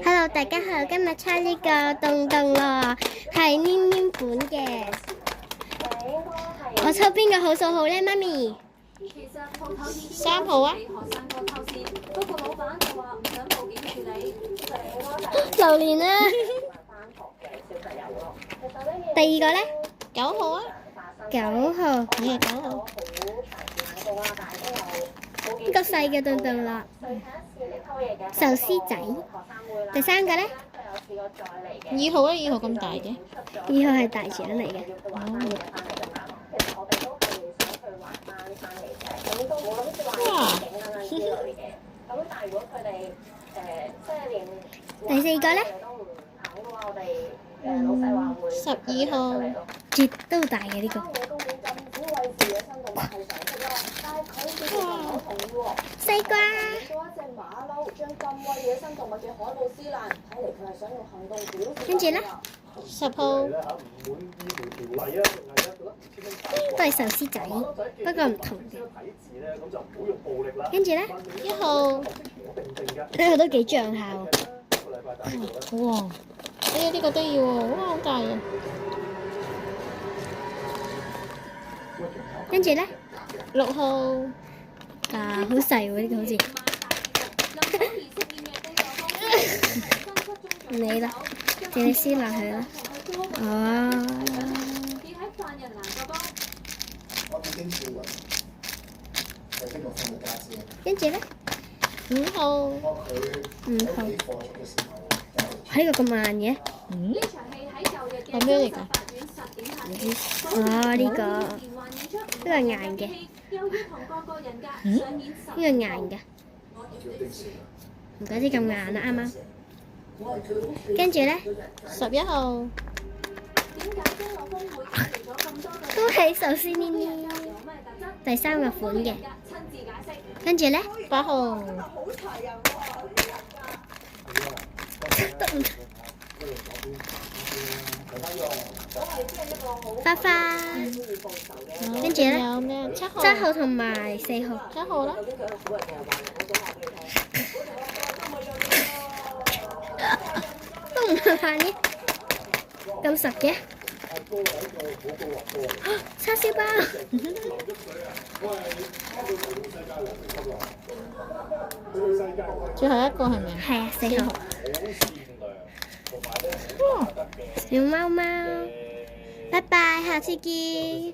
Hello，大家好，今日猜呢個洞洞咯，係黏黏款嘅。我抽邊個好數號咧，媽咪3號啊！榴蓮啊！第二個咧9號啊！ 9號，你係9號。呢個細嘅洞洞咯，壽司仔。第三個咧2號啊！2號咁大嘅。 2號係大獎嚟嘅。哇！第四個咧12號。絕都大嘅呢個。西瓜。跟住咧10號。都係壽司仔，不過唔同嘅。跟住咧1號。呢個都幾像下喎。哇！呢個都要喎，哇好大啊！跟住咧6號。好細喎呢個好似。唔理啦，叫你撕落去啦。跟住咧5號。5號，呢個咁慢嘅。係咩嚟㗎？唔知。呢個係硬嘅。呢個硬嘅。唔怪之咁硬啦，啱啱。跟住咧11號。都係壽司黏黏，第三個款嘅。跟住咧8號。花花。跟住咧有咩？7號。 7號同埋4號。 7號啦。都唔係飯嘅，咁實嘅。叉燒包。最後一個係咪啊？係啊，4號。哇！小貓貓，拜拜，下次見。